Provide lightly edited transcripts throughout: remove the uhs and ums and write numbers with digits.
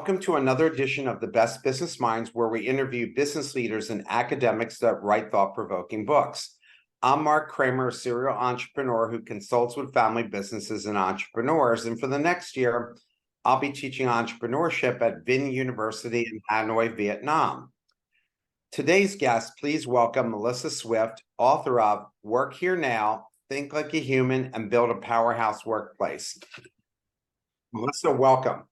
Welcome to another edition of the Best Business Minds, where we interview business leaders and academics that write thought-provoking books. I'm Marc Kramer, a serial entrepreneur who consults with family businesses and entrepreneurs. And for the next year, I'll be teaching entrepreneurship at Vinh University in Hanoi, Vietnam. Today's guest, please welcome Melissa Swift, author of Work Here Now, Think Like a Human, and Build a Powerhouse Workplace. Melissa, welcome.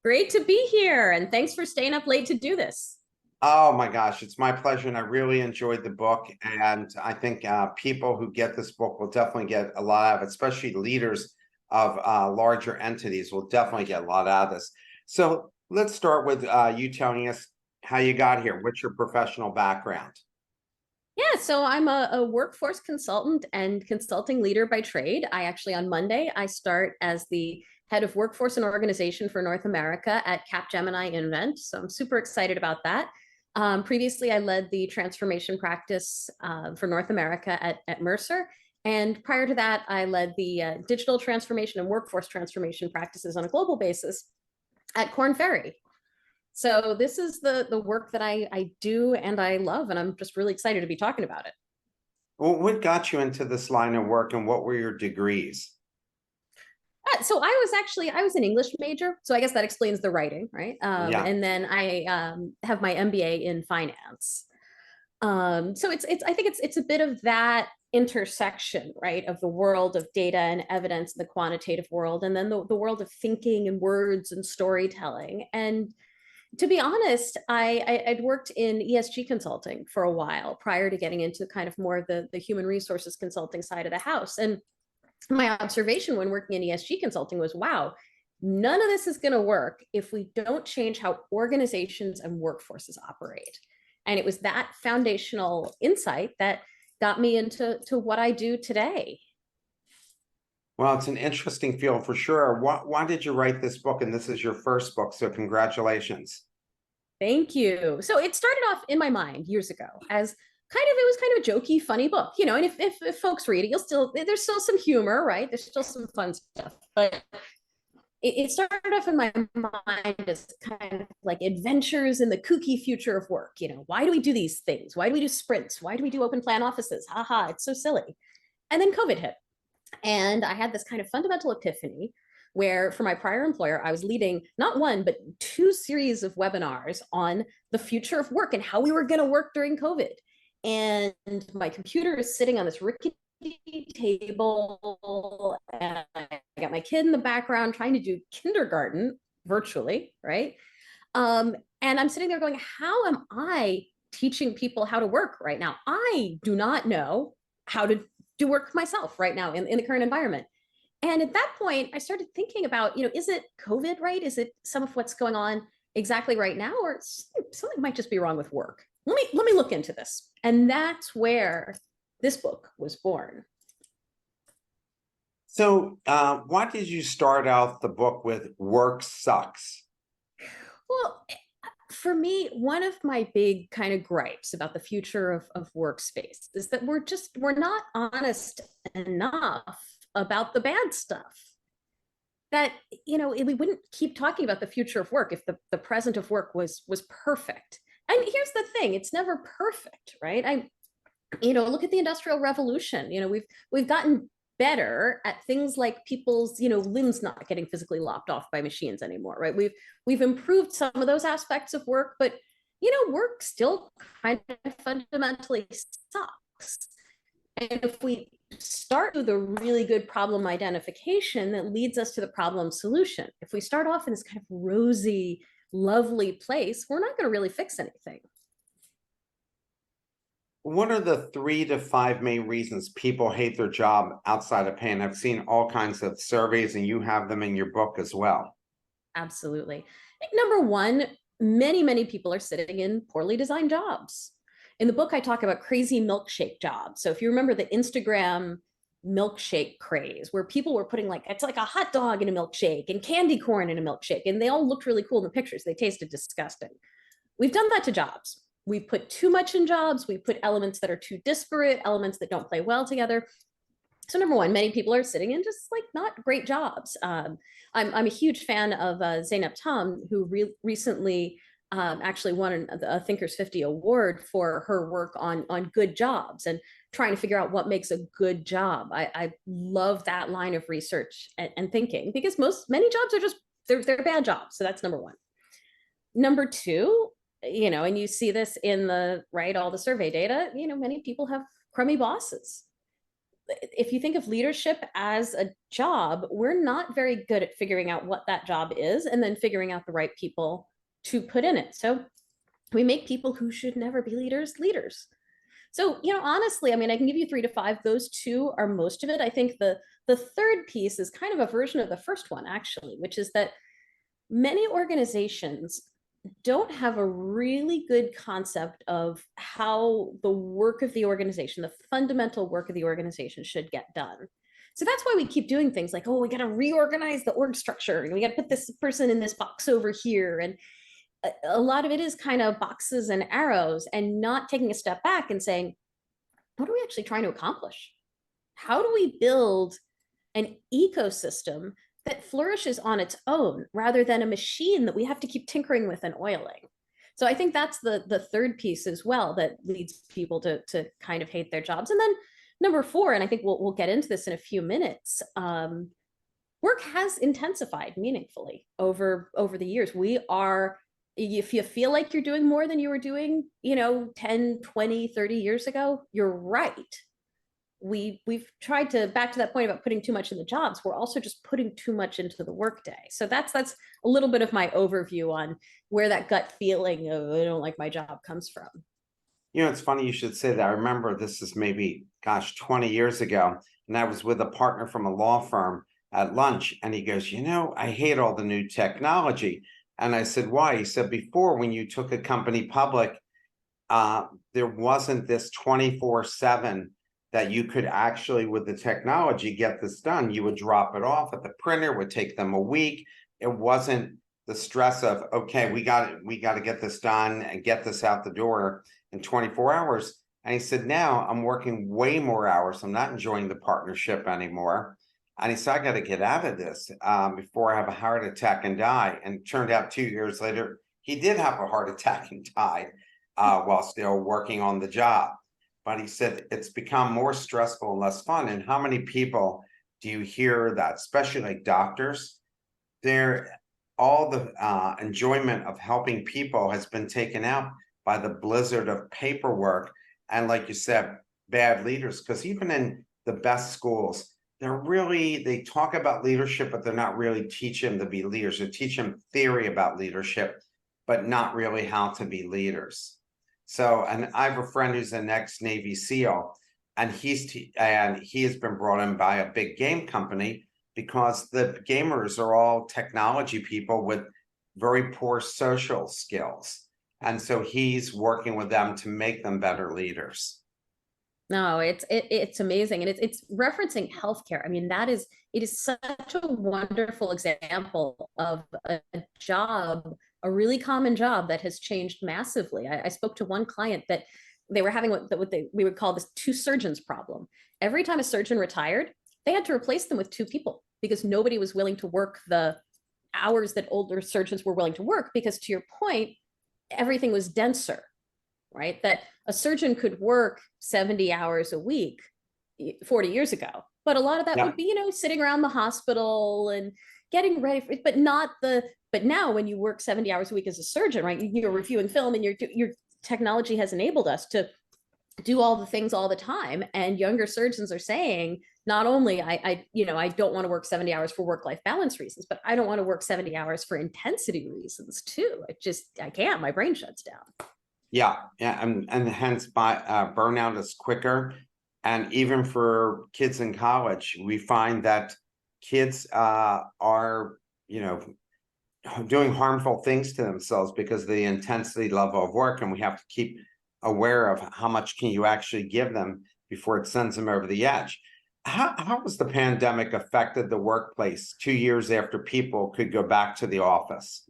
Great to be here, and thanks for staying up late to do this. Oh my gosh, it's my pleasure, and I really enjoyed the book, and I think people who get this book will definitely get a lot out of it, especially leaders of larger entities will definitely get a lot out of this. So let's start with you telling us how you got here. What's your professional background? Yeah, so I'm a workforce consultant and consulting leader by trade. On Monday, I start as the head of workforce and organization for North America at Capgemini Invent. So I'm super excited about that. Previously, I led the transformation practice for North America at Mercer. And prior to that, I led the digital transformation and workforce transformation practices on a global basis at Korn Ferry. So this is the work that I do and I love, and I'm just really excited to be talking about it. Well, what got you into this line of work, and what were your degrees? So I was an English major, so I guess that explains the writing, right? Yeah. And then I have my MBA in finance. So I think it's a bit of that intersection, right, of the world of data and evidence, the quantitative world, and then the world of thinking and words and storytelling. And to be honest, I'd worked in ESG consulting for a while prior to getting into kind of more of the human resources consulting side of the house. And my observation when working in ESG consulting was, wow, none of this is going to work if we don't change how organizations and workforces operate. And it was that foundational insight that got me into what I do today. Well, it's an interesting field for sure. Why did you write this book? And this is your first book, so congratulations. Thank you. So it started off in my mind years ago as it was kind of a jokey, funny book, you know, and if folks read it, there's still some humor, right? There's still some fun stuff, but it started off in my mind as kind of like adventures in the kooky future of work. You know, why do we do these things? Why do we do sprints? Why do we do open plan offices? Haha, it's so silly. And then COVID hit. And I had this kind of fundamental epiphany where for my prior employer, I was leading not one, but two series of webinars on the future of work and how we were going to work during COVID. And my computer is sitting on this rickety table, and I got my kid in the background trying to do kindergarten virtually, right? And I'm sitting there going, how am I teaching people how to work right now? I do not know how to do work myself right now in the current environment. And at that point, I started thinking about, you know, is it COVID, right? Is it some of what's going on exactly right now, or something might just be wrong with work? Let me look into this. And that's where this book was born. So why did you start out the book with Work Sucks? Well, for me, one of my big kind of gripes about the future of workspace is that we're not honest enough about the bad stuff. That, you know, we wouldn't keep talking about the future of work if the present of work was perfect. And here's the thing, it's never perfect, right? Look at the Industrial Revolution. You know, we've gotten better at things like people's, you know, limbs not getting physically lopped off by machines anymore, right? We've improved some of those aspects of work, but you know, work still kind of fundamentally sucks. And if we start with a really good problem identification that leads us to the problem solution, if we start off in this kind of rosy, lovely place, we're not going to really fix anything. What are the 3 to 5 main reasons people hate their job outside of pay? And I've seen all kinds of surveys, and you have them in your book as well. Absolutely. I think number one, many people are sitting in poorly designed jobs. In the book, I talk about crazy milkshake jobs. So if you remember the Instagram milkshake craze, where people were putting it's like a hot dog in a milkshake and candy corn in a milkshake, and they all looked really cool in the pictures. They tasted disgusting. We've done that to jobs. We put too much in jobs. We put elements that are too disparate, elements that don't play well together. So number one, many people are sitting in just like not great jobs. I'm a huge fan of Zainab Tom, who recently actually won a Thinkers 50 award for her work on good jobs and trying to figure out what makes a good job. I love that line of research and thinking, because many jobs are just they're bad jobs. So that's number one. Number two, and you see this in all the survey data, many people have crummy bosses. If you think of leadership as a job, we're not very good at figuring out what that job is and then figuring out the right people to put in it. So we make people who should never be leaders leaders. So, honestly, I mean, I can give you 3 to 5. Those two are most of it. I think the third piece is kind of a version of the first one, actually, which is that many organizations don't have a really good concept of how the work of the organization, the fundamental work of the organization, should get done. So that's why we keep doing things like, oh, we got to reorganize the org structure and we got to put this person in this box over here. And a lot of it is kind of boxes and arrows and not taking a step back and saying, what are we actually trying to accomplish? How do we build an ecosystem that flourishes on its own rather than a machine that we have to keep tinkering with and oiling? So I think that's the third piece as well that leads people to kind of hate their jobs. And then number 4, and I think we'll get into this in a few minutes, work has intensified meaningfully over the years. If you feel like you're doing more than you were doing, 10, 20, 30 years ago, you're right. We've tried to, back to that point about putting too much in the jobs, we're also just putting too much into the workday. So that's a little bit of my overview on where that gut feeling of I don't like my job comes from. It's funny you should say that. I remember this is maybe, 20 years ago, and I was with a partner from a law firm at lunch, and he goes, I hate all the new technology. And I said, why? He said, before, when you took a company public, there wasn't this 24/7 that you could actually, with the technology, get this done. You would drop it off at the printer, would take them a week. It wasn't the stress of, okay, we got to get this done and get this out the door in 24 hours. And he said, now I'm working way more hours. I'm not enjoying the partnership anymore. And he said, I got to get out of this before I have a heart attack and die. And it turned out 2 years later, he did have a heart attack and died while still working on the job. But he said it's become more stressful and less fun. And how many people do you hear that, especially like doctors? All the enjoyment of helping people has been taken out by the blizzard of paperwork. And like you said, bad leaders, because even in the best schools, they talk about leadership, but they're not really teaching them to be leaders. They teach them theory about leadership, but not really how to be leaders. So, and I have a friend who's an ex-Navy SEAL, and he has been brought in by a big game company because the gamers are all technology people with very poor social skills. And so he's working with them to make them better leaders. No, it's amazing. And it's referencing healthcare. I mean, it is such a wonderful example of a job, a really common job that has changed massively. I spoke to one client that they were having we would call this 2 surgeons problem. Every time a surgeon retired, they had to replace them with 2 people because nobody was willing to work the hours that older surgeons were willing to work, because to your point, everything was denser, right? That a surgeon could work 70 hours a week 40 years ago, but a lot of that would be, sitting around the hospital and getting ready for it, but now when you work 70 hours a week as a surgeon, right, you're reviewing film and your technology has enabled us to do all the things all the time. And younger surgeons are saying, not only I don't want to work 70 hours for work-life balance reasons, but I don't want to work 70 hours for intensity reasons too. I can't, my brain shuts down. Yeah, and hence burnout is quicker. And even for kids in college, we find that kids are, doing harmful things to themselves because of the intensity level of work. And we have to keep aware of how much can you actually give them before it sends them over the edge. How has the pandemic affected the workplace 2 years after people could go back to the office?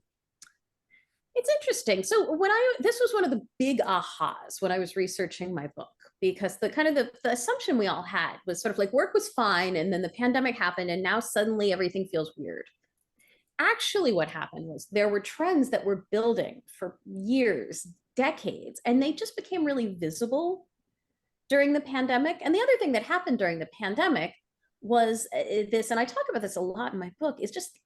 It's interesting. So this was one of the big ahas when I was researching my book, because the kind of the assumption we all had was sort of like work was fine, and then the pandemic happened, and now suddenly everything feels weird. Actually, what happened was there were trends that were building for years, decades, and they just became really visible during the pandemic. And the other thing that happened during the pandemic was this, and I talk about this a lot in my book, is just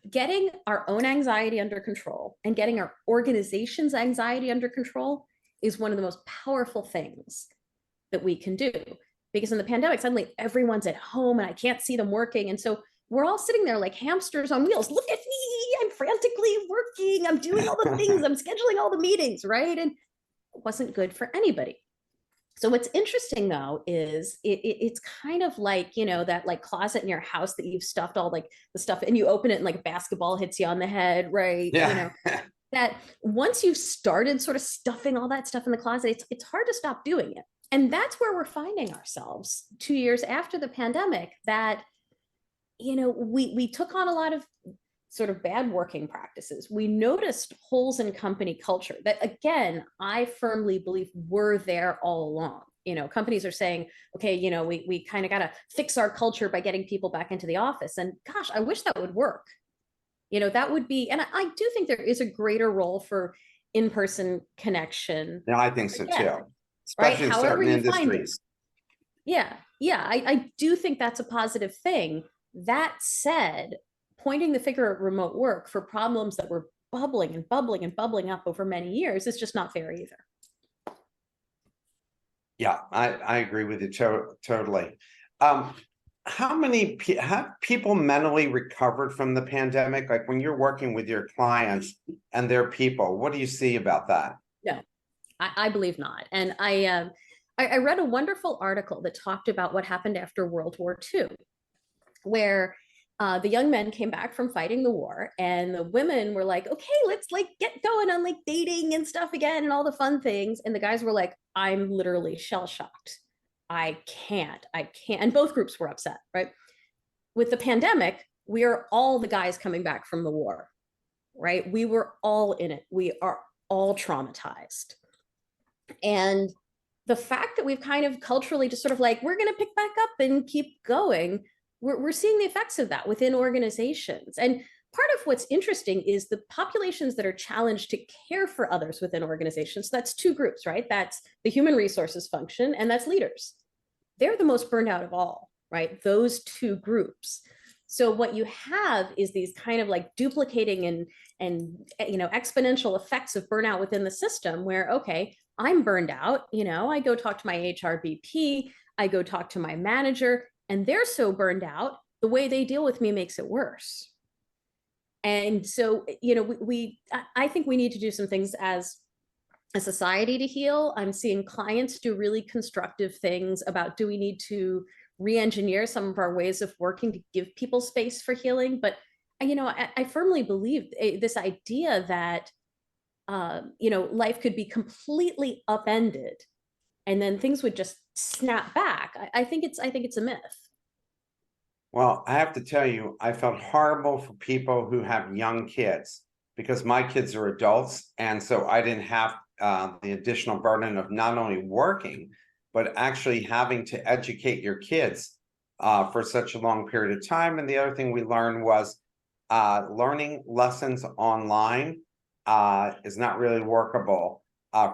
getting our own anxiety under control and getting our organization's anxiety under control is one of the most powerful things that we can do. Because in the pandemic, suddenly everyone's at home and I can't see them working. And so we're all sitting there like hamsters on wheels. Look at me, I'm frantically working, I'm doing all the things, I'm scheduling all the meetings, right? And it wasn't good for anybody. So what's interesting though is it's kind of like, you know, that like closet in your house that you've stuffed all like the stuff, and you open it and like a basketball hits you on the head, right? Yeah. You know, that once you've started sort of stuffing all that stuff in the closet, it's hard to stop doing it. And that's where we're finding ourselves 2 years after the pandemic, that, you know, we took on a lot of sort of bad working practices. We noticed holes in company culture that, again, I firmly believe were there all along. You know, companies are saying, okay, you know, we kind of got to fix our culture by getting people back into the office. And gosh, I wish that would work. You know, that would be, and I do think there is a greater role for in-person connection. No, I think so Again, too, right? especially in However certain you find it. industries. Yeah, yeah, I do think that's a positive thing. That said, pointing the finger at remote work for problems that were bubbling and bubbling and bubbling up over many years is just not fair either. Yeah, I agree with you totally. How many have people mentally recovered from the pandemic? Like when you're working with your clients and their people, what do you see about that? No, I believe not. And I read a wonderful article that talked about what happened after World War II, where the young men came back from fighting the war, and the women were like, okay, let's like get going on like dating and stuff again and all the fun things. And the guys were like, I'm literally shell shocked. I can't. And both groups were upset, right? With the pandemic, we are all the guys coming back from the war, right? We were all in it. We are all traumatized. And the fact that we've kind of culturally just sort of like, we're going to pick back up and keep going, we're seeing the effects of that within organizations. And part of what's interesting is the populations that are challenged to care for others within organizations. That's two groups, right? That's the human resources function, and that's leaders. They're the most burned out of all, right? Those two groups. So what you have is these kind of like duplicating and you know, exponential effects of burnout within the system, where, okay, I'm burned out, you know, I go talk to my HRBP, I go talk to my manager, and they're so burned out, the way they deal with me makes it worse. And so, you know, I think we need to do some things as a society to heal. I'm seeing clients do really constructive things about, do we need to re-engineer some of our ways of working to give people space for healing? But, you know, I firmly believe this idea that, you know, life could be completely upended and then things would just snap back. I think it's a myth. Well, I have to tell you, I felt horrible for people who have young kids because my kids are adults. And so I didn't have the additional burden of not only working, but actually having to educate your kids for such a long period of time. And the other thing we learned was learning lessons online is not really workable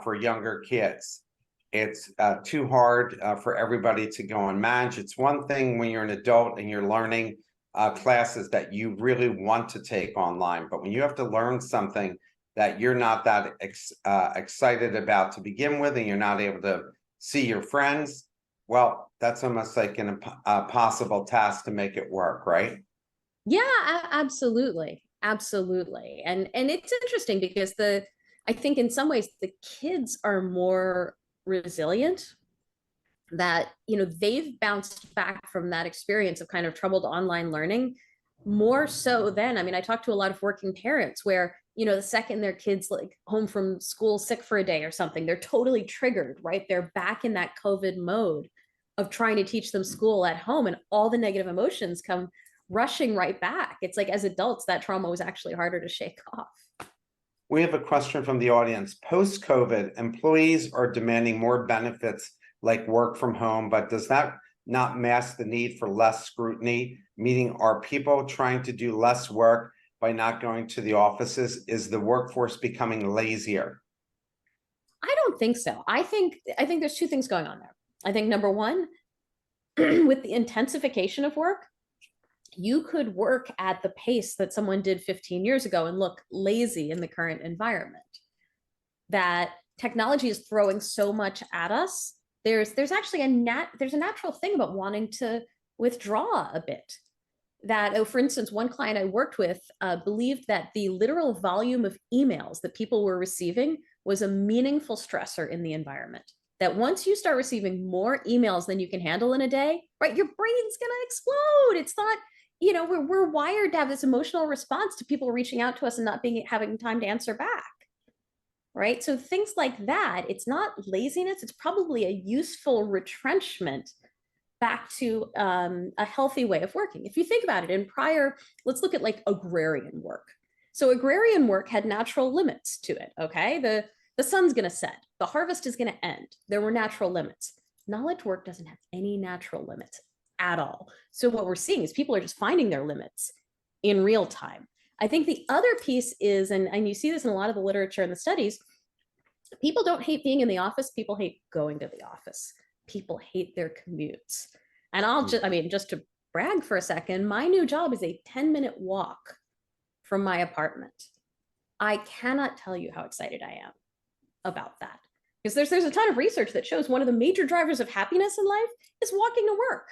for younger kids. It's too hard for everybody to go and manage. It's one thing when you're an adult and you're learning classes that you really want to take online, but when you have to learn something that you're not that excited about to begin with, and you're not able to see your friends, well, that's almost like an impossible task to make it work, right? Yeah, absolutely. Absolutely. And it's interesting because I think in some ways the kids are more resilient, that, you know, they've bounced back from that experience of kind of troubled online learning more so than, I mean, I talk to a lot of working parents where, you know, the second their kids like home from school sick for a day or something, they're totally triggered, right? They're back in that COVID mode of trying to teach them school at home, and all the negative emotions come rushing right back. It's like, as adults, that trauma was actually harder to shake off. We have a question from the audience. Post-COVID, employees are demanding more benefits like work from home, but does that not mask the need for less scrutiny? Meaning, are people trying to do less work by not going to the offices? Is the workforce becoming lazier? I don't think so. I think there's two things going on there. I think number one, with the intensification of work, you could work at the pace that someone did 15 years ago and look lazy in the current environment. That technology is throwing so much at us. There's actually there's a natural thing about wanting to withdraw a bit. That, oh, for instance, one client I worked with believed that the literal volume of emails that people were receiving was a meaningful stressor in the environment. That once you start receiving more emails than you can handle in a day, right, your brain's gonna explode. It's not, we're wired to have this emotional response to people reaching out to us and not having time to answer back. Right. So things like that, it's not laziness, it's probably a useful retrenchment back to a healthy way of working. If you think about it, let's look at like agrarian work. So agrarian work had natural limits to it. Okay. The sun's going to set, the harvest is going to end. There were natural limits. Knowledge work doesn't have any natural limits at all. So what we're seeing is people are just finding their limits in real time. I think the other piece is, and you see this in a lot of the literature and the studies, people don't hate being in the office, people hate going to the office. People hate their commutes. And just to brag for a second, my new job is a 10-minute walk from my apartment. I cannot tell you how excited I am about that. Because there's a ton of research that shows one of the major drivers of happiness in life is walking to work.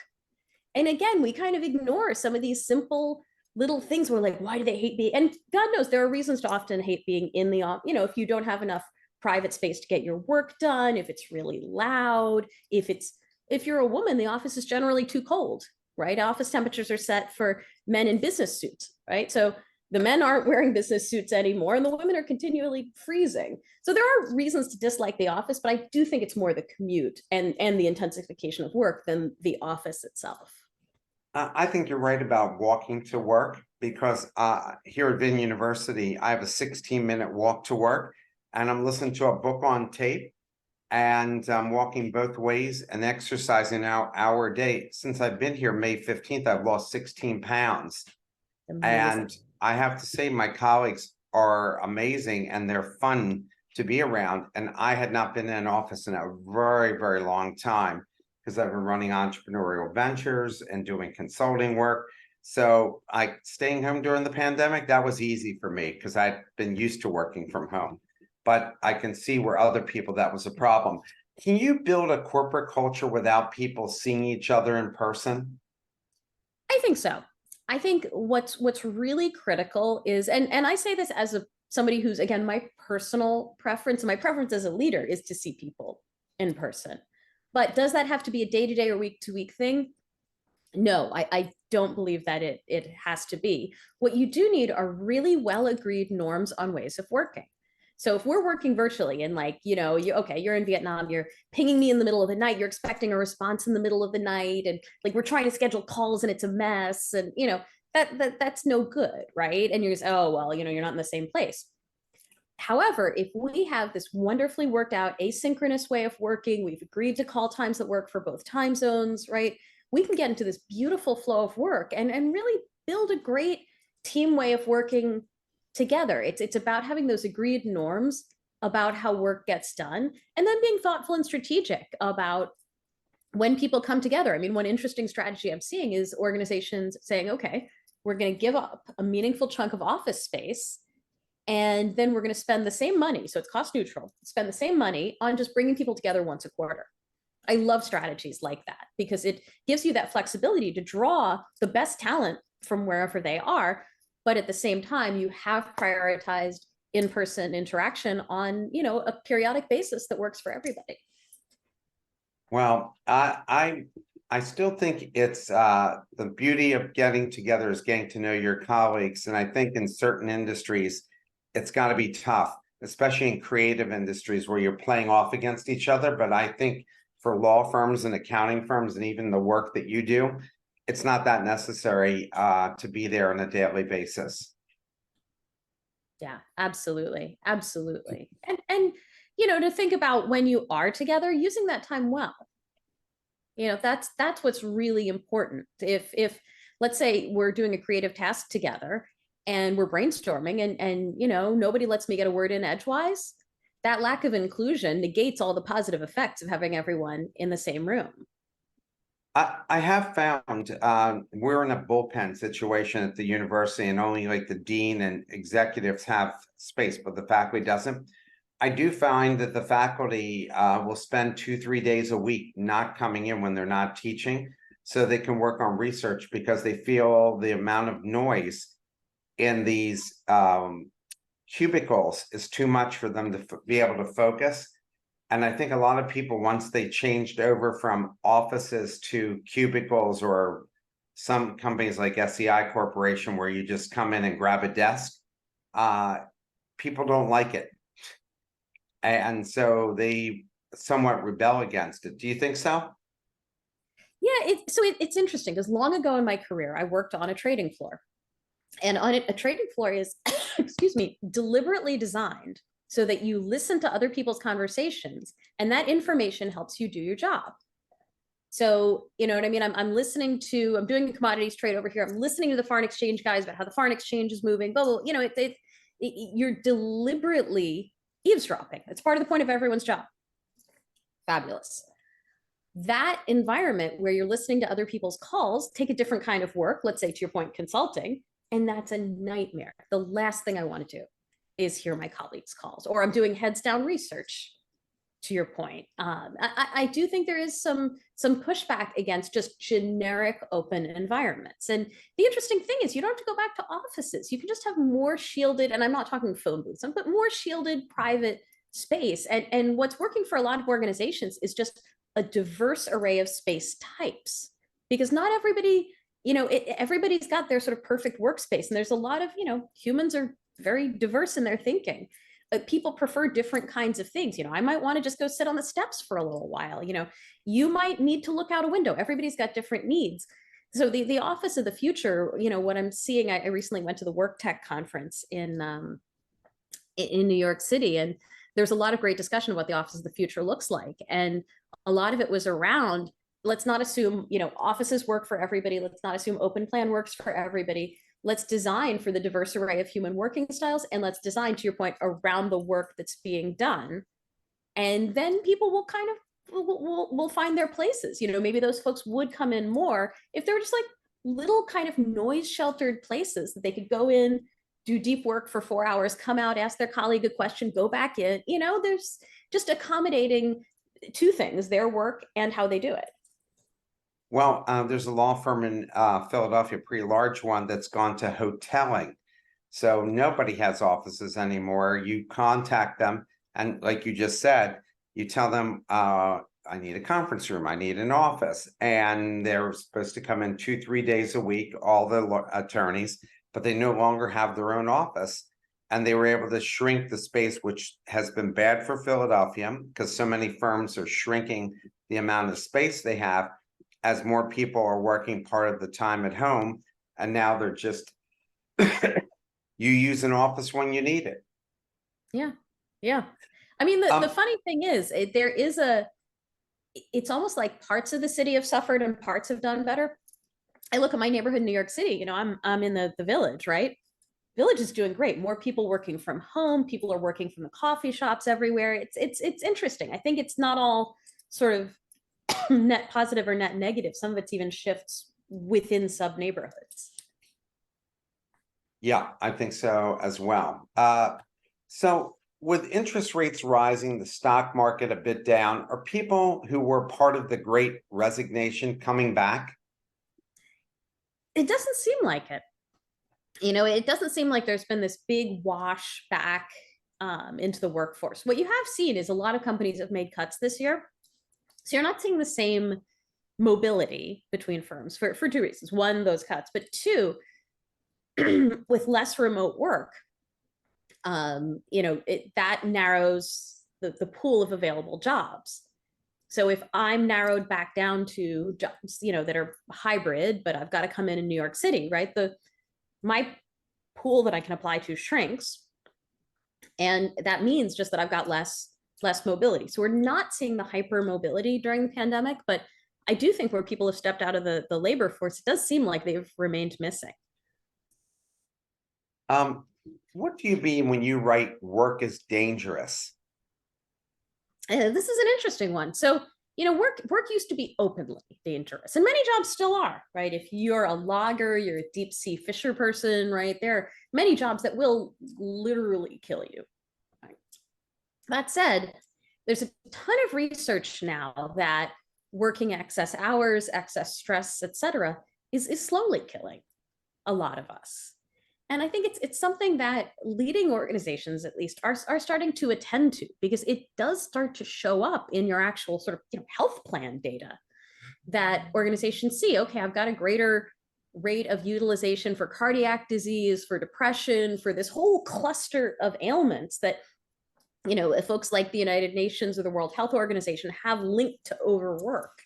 And again, we kind of ignore some of these simple little things. We're like, why do they hate being? And God knows there are reasons to often hate being in the office. If you don't have enough private space to get your work done, if it's really loud, if you're a woman, the office is generally too cold, right? Office temperatures are set for men in business suits, right? So the men aren't wearing business suits anymore and the women are continually freezing. So there are reasons to dislike the office, but I do think it's more the commute and the intensification of work than the office itself. I think you're right about walking to work because here at Vin University, I have a 16-minute walk to work and I'm listening to a book on tape and I'm walking both ways and exercising an hour a day. Since I've been here May 15th, I've lost 16 pounds. Amazing. And I have to say my colleagues are amazing and they're fun to be around. And I had not been in an office in a very, very long time because I've been running entrepreneurial ventures and doing consulting work. So staying home during the pandemic, that was easy for me because I'd been used to working from home. But I can see where other people, that was a problem. Can you build a corporate culture without people seeing each other in person? I think so. I think what's really critical is, and I say this as somebody who's, again, my personal preference, and my preference as a leader is to see people in person. But does that have to be a day-to-day or week-to-week thing? No, I don't believe that it has to be. What you do need are really well-agreed norms on ways of working. So if we're working virtually and you're in Vietnam, you're pinging me in the middle of the night, you're expecting a response in the middle of the night, and like we're trying to schedule calls and it's a mess, and that's no good, right? And you're just, oh well, you're not in the same place. However, if we have this wonderfully worked out asynchronous way of working, we've agreed to call times that work for both time zones, right? We can get into this beautiful flow of work and really build a great team way of working together. It's about having those agreed norms about how work gets done, and then being thoughtful and strategic about when people come together. I mean, one interesting strategy I'm seeing is organizations saying, okay, we're going to give up a meaningful chunk of office space, and then we're going to spend the same money. So it's cost neutral, spend the same money on just bringing people together once a quarter. I love strategies like that because it gives you that flexibility to draw the best talent from wherever they are. But at the same time, you have prioritized in-person interaction on, a periodic basis that works for everybody. Well, I still think it's the beauty of getting together is getting to know your colleagues. And I think in certain industries, it's got to be tough, especially in creative industries where you're playing off against each other. But I think for law firms and accounting firms and even the work that you do, it's not that necessary to be there on a daily basis. Yeah, absolutely. Absolutely. And to think about when you are together, using that time well. That's what's really important. If let's say we're doing a creative task together and we're brainstorming and nobody lets me get a word in edgewise, that lack of inclusion negates all the positive effects of having everyone in the same room. I have found we're in a bullpen situation at the university, and only like the dean and executives have space, but the faculty doesn't. I do find that the faculty will spend 2, 3 days a week not coming in when they're not teaching, so they can work on research because they feel the amount of noise in these cubicles is too much for them to be able to focus. And I think a lot of people, once they changed over from offices to cubicles, or some companies like SEI Corporation, where you just come in and grab a desk, people don't like it. And so they somewhat rebel against it. Do you think so? Yeah, it's interesting because long ago in my career, I worked on a trading floor. And on it, a trading floor is, excuse me, deliberately designed so that you listen to other people's conversations and that information helps you do your job. So, you know what I mean? I'm listening to, I'm doing a commodities trade over here. I'm listening to the foreign exchange guys about how the foreign exchange is moving, blah, blah, you're deliberately eavesdropping. It's part of the point of everyone's job. Fabulous. That environment where you're listening to other people's calls, take a different kind of work, let's say to your point, consulting, and that's a nightmare. The last thing I want to do is hear my colleagues' calls, or I'm doing heads down research. To your point, I do think there is some pushback against just generic open environments. And the interesting thing is, you don't have to go back to offices. You can just have more shielded, and I'm not talking phone booths, but more shielded private space. And what's working for a lot of organizations is just a diverse array of space types, because not everybody, everybody's got their sort of perfect workspace, and there's a lot of, humans are very diverse in their thinking. People prefer different kinds of things. I might want to just go sit on the steps for a little while. You might need to look out a window. Everybody's got different needs. So the office of the future, what I'm seeing, I recently went to the Work Tech conference in New York City, and there's a lot of great discussion of what the office of the future looks like. And a lot of it was around, let's not assume, offices work for everybody. Let's not assume open plan works for everybody. Let's design for the diverse array of human working styles, and let's design, to your point, around the work that's being done. And then people will kind of will find their places. Maybe those folks would come in more if they were just like little kind of noise sheltered places that they could go in, do deep work for 4 hours, come out, ask their colleague a question, go back in. There's just accommodating two things: their work and how they do it. Well, there's a law firm in Philadelphia, a pretty large one, that's gone to hoteling. So nobody has offices anymore. You contact them, and like you just said, you tell them, I need a conference room, I need an office. And they're supposed to come in 2, 3 days a week, all the attorneys, but they no longer have their own office. And they were able to shrink the space, which has been bad for Philadelphia because so many firms are shrinking the amount of space they have, as more people are working part of the time at home. And now they're just, you use an office when you need it. Yeah. Yeah. I mean, the funny thing is, it's almost like parts of the city have suffered and parts have done better. I look at my neighborhood in New York City, I'm in the village, right? Village is doing great. More people working from home. People are working from the coffee shops everywhere. It's interesting. I think it's not all sort of net positive or net negative. Some of it's even shifts within sub neighborhoods. Yeah, I think so as well. So with interest rates rising, the stock market a bit down, are people who were part of the Great Resignation coming back? It doesn't seem like it. It doesn't seem like there's been this big wash back into the workforce. What you have seen is a lot of companies have made cuts this year. So you're not seeing the same mobility between firms for two reasons. One, those cuts, but two, with less remote work, that narrows the pool of available jobs. So if I'm narrowed back down to jobs, that are hybrid, but I've got to come in New York City, right? My pool that I can apply to shrinks. And that means just that I've got less mobility. So we're not seeing the hyper mobility during the pandemic, but I do think where people have stepped out of the labor force, it does seem like they've remained missing. Um, what do you mean when you write work is dangerous? This is an interesting one. So, work used to be openly dangerous, and many jobs still are, right? If you're a logger, you're a deep sea fisher person, right? There are many jobs that will literally kill you. Right? That said, there's a ton of research now that working excess hours, excess stress, etc., is slowly killing a lot of us. And I think it's something that leading organizations, at least, are starting to attend to, because it does start to show up in your actual sort of health plan data that organizations see. Okay, I've got a greater rate of utilization for cardiac disease, for depression, for this whole cluster of ailments that if folks like the United Nations or the World Health Organization have linked to overwork.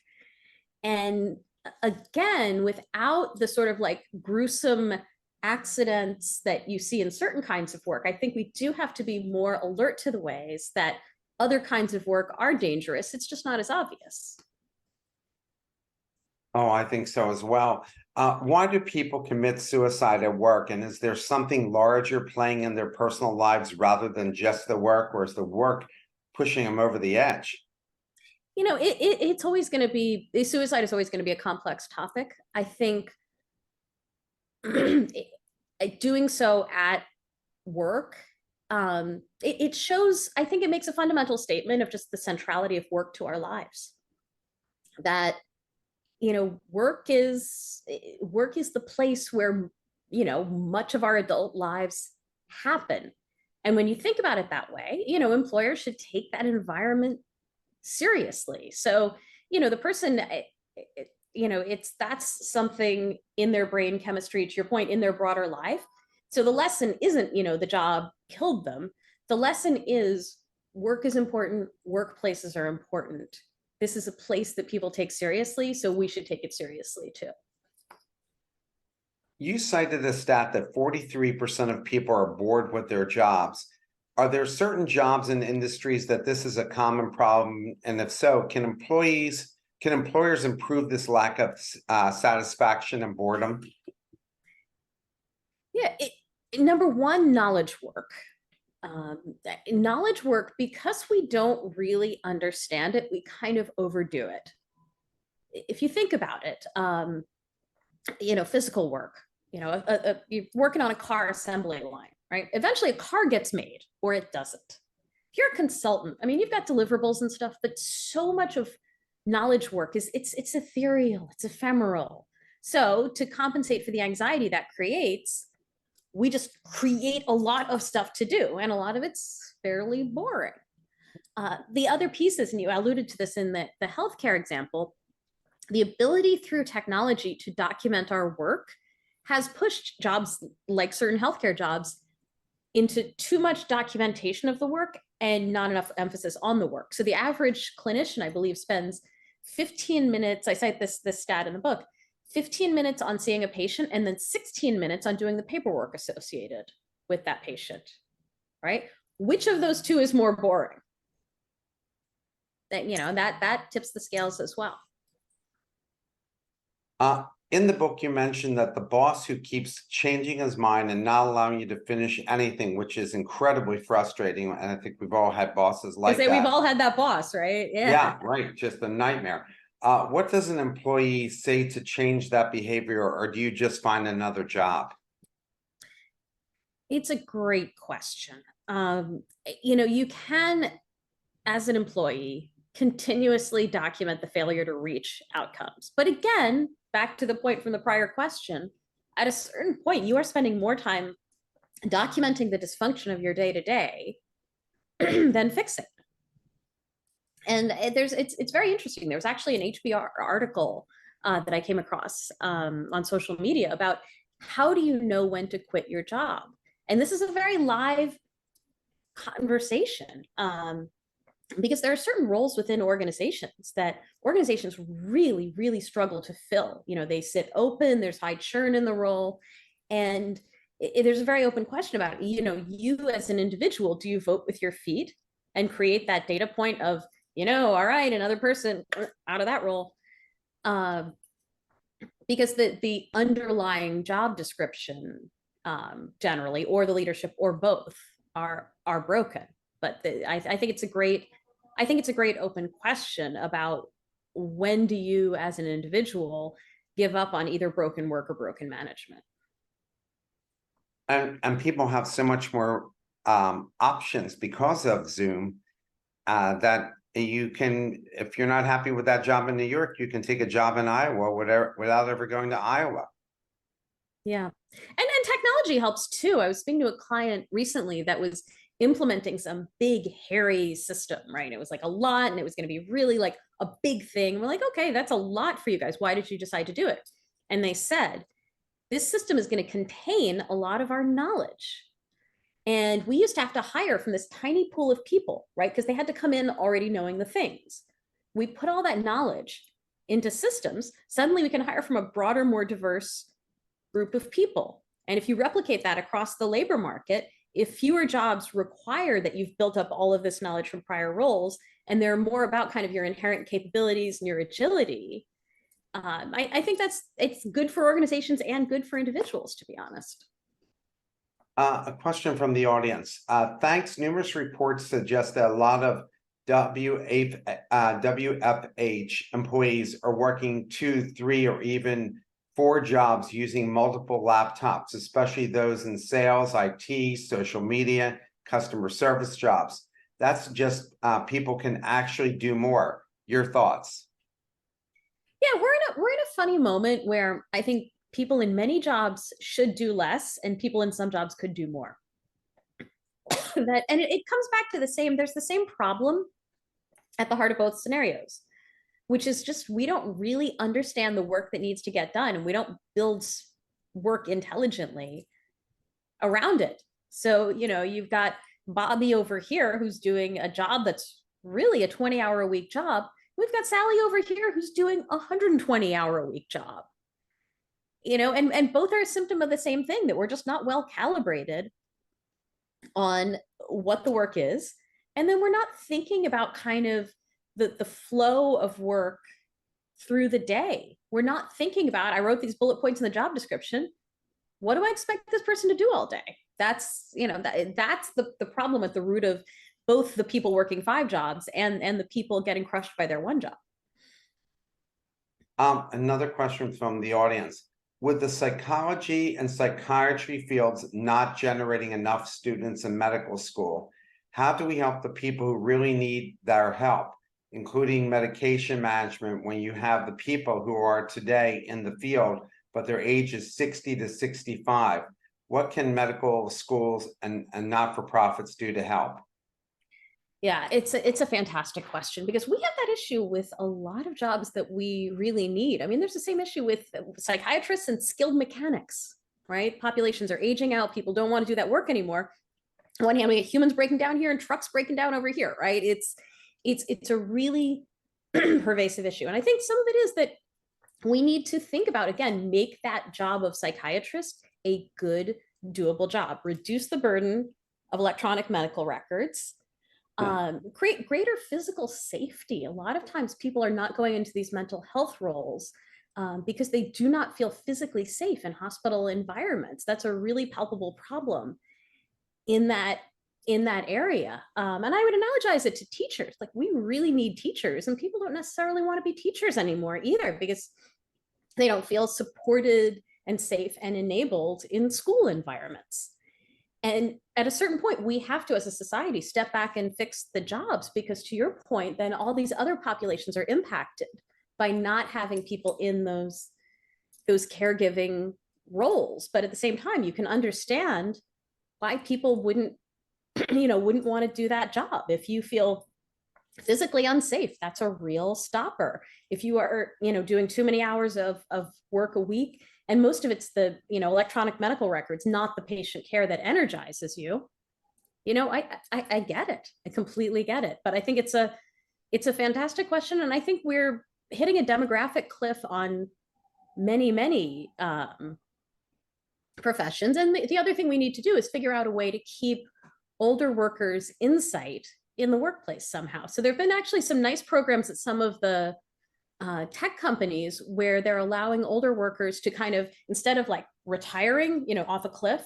And again, without the sort of like gruesome accidents that you see in certain kinds of work, I think we do have to be more alert to the ways that other kinds of work are dangerous. It's just not as obvious. Oh, I think so as well. Why do people commit suicide at work? And is there something larger playing in their personal lives rather than just the work, or is the work pushing them over the edge? It's always going to be, suicide is always going to be a complex topic. I think doing so at work, it shows, I think it makes a fundamental statement of just the centrality of work to our lives. That work is the place where much of our adult lives happen. And when you think about it that way, employers should take that environment seriously. So the person, that's something in their brain chemistry, to your point, in their broader life. So the lesson isn't the job killed them. The lesson is work is important, workplaces are important. This is a place that people take seriously, so we should take it seriously too. You cited a stat that 43% of people are bored with their jobs. Are there certain jobs and industries that this is a common problem? And if so, can employers improve this lack of satisfaction and boredom? Yeah, number one, knowledge work. Knowledge work, because we don't really understand it, we kind of overdo it. If you think about it, physical work, you're working on a car assembly line, right? Eventually a car gets made or it doesn't. If you're a consultant, I mean, you've got deliverables and stuff, but so much of knowledge work it's ethereal, it's ephemeral. So to compensate for the anxiety that creates, we just create a lot of stuff to do, and a lot of it's fairly boring. The other pieces, and you alluded to this in the healthcare example, the ability through technology to document our work has pushed jobs like certain healthcare jobs into too much documentation of the work and not enough emphasis on the work. So the average clinician, I believe, spends 15 minutes, I cite this stat in the book, 15 minutes on seeing a patient and then 16 minutes on doing the paperwork associated with that patient, right? Which of those two is more boring? That tips the scales as well. In the book, you mentioned that the boss who keeps changing his mind and not allowing you to finish anything, which is incredibly frustrating. And I think we've all had bosses like that. We've all had that boss, right? Yeah, right. Just a nightmare. What does an employee say to change that behavior, or do you just find another job? It's a great question. You can, as an employee, continuously document the failure to reach outcomes. But again, back to the point from the prior question, at a certain point, you are spending more time documenting the dysfunction of your day-to-day than fixing. And it's very interesting. There was actually an HBR article that I came across on social media about how do you know when to quit your job? And this is a very live conversation. Because there are certain roles within organizations that organizations really, really struggle to fill. They sit open, there's high churn in the role. And there's a very open question about, you as an individual, do you vote with your feet and create that data point of, all right, another person out of that role? Because the underlying job description, generally, or the leadership, or both, are broken. But I think it's a great, open question about, when do you as an individual give up on either broken work or broken management? And people have so much more options because of Zoom, that you can, if you're not happy with that job in New York, you can take a job in Iowa, whatever, without ever going to Iowa. Yeah. And technology helps too. I was speaking to a client recently that was implementing some big hairy system, right? It was like a lot, and it was going to be really like a big thing. We're like, okay, that's a lot for you guys. Why did you decide to do it? And they said, this system is going to contain a lot of our knowledge. And we used to have to hire from this tiny pool of people, right? Because they had to come in already knowing the things. We put all that knowledge into systems. Suddenly we can hire from a broader, more diverse group of people. And if you replicate that across the labor market, if fewer jobs require that you've built up all of this knowledge from prior roles, and they're more about kind of your inherent capabilities and your agility, I think it's good for organizations and good for individuals, to be honest. A question from the audience. Thanks. Numerous reports suggest that a lot of WFH employees are working 2, 3, or even 4 jobs using multiple laptops, especially those in sales, IT, social media, customer service jobs. That's just people can actually do more. Your thoughts? Yeah, we're in a funny moment where I think people in many jobs should do less, and people in some jobs could do more. It comes back to there's the same problem at the heart of both scenarios, which is just, we don't really understand the work that needs to get done, and we don't build work intelligently around it. So, you've got Bobby over here who's doing a job that's really a 20-hour-a-week job. We've got Sally over here who's doing a 120-hour-a-week job. And both are a symptom of the same thing, that we're just not well calibrated on what the work is. And then we're not thinking about kind of the flow of work through the day. We're not thinking about, I wrote these bullet points in the job description. What do I expect this person to do all day? That's, that's the problem at the root of both the people working 5 jobs and the people getting crushed by their one job. Another question from the audience. With the psychology and psychiatry fields not generating enough students in medical school, how do we help the people who really need their help, including medication management, when you have the people who are today in the field, but their age is 60 to 65? What can medical schools and not-for-profits do to help? Yeah, it's a fantastic question, because we have that issue with a lot of jobs that we really need. I mean, there's the same issue with psychiatrists and skilled mechanics, right? Populations are aging out. People don't want to do that work anymore. On one hand, we get humans breaking down here and trucks breaking down over here, right? It's a really pervasive issue. And I think some of it is that we need to think about, again, make that job of psychiatrist a good, doable job. Reduce the burden of electronic medical records. Create greater physical safety. A lot of times people are not going into these mental health roles because they do not feel physically safe in hospital environments. That's a really palpable problem in that area. And I would analogize it to teachers. Like, we really need teachers, and people don't necessarily want to be teachers anymore either, because they don't feel supported and safe and enabled in school environments. And at a certain point, we have to, as a society, step back and fix the jobs, because, to your point, then all these other populations are impacted by not having people in those caregiving roles. But at the same time, you can understand why people wouldn't want to do that job. If you feel physically unsafe, that's a real stopper. If you are, doing too many hours of work a week, and most of it's the, electronic medical records, not the patient care that energizes you, I get it. I completely get it. But I think it's a fantastic question. And I think we're hitting a demographic cliff on many professions. And the other thing we need to do is figure out a way to keep older workers in sight in the workplace somehow. So there've been actually some nice programs at some of the tech companies where they're allowing older workers to kind of, instead of like retiring, off a cliff,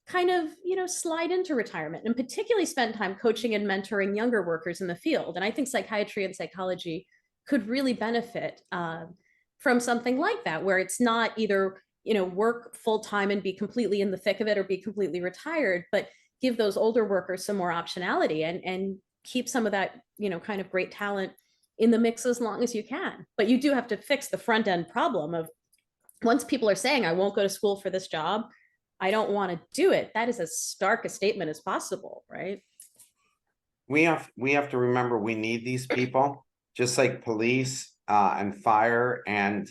kind of, slide into retirement, and particularly spend time coaching and mentoring younger workers in the field. And I think psychiatry and psychology could really benefit from something like that, where it's not either, work full time and be completely in the thick of it or be completely retired, but give those older workers some more optionality and keep some of that, kind of great talent in the mix as long as you can. But you do have to fix the front end problem of, once people are saying, I won't go to school for this job, I don't want to do it, that is as stark a statement as possible, right? We have to remember we need these people, just like police and fire. And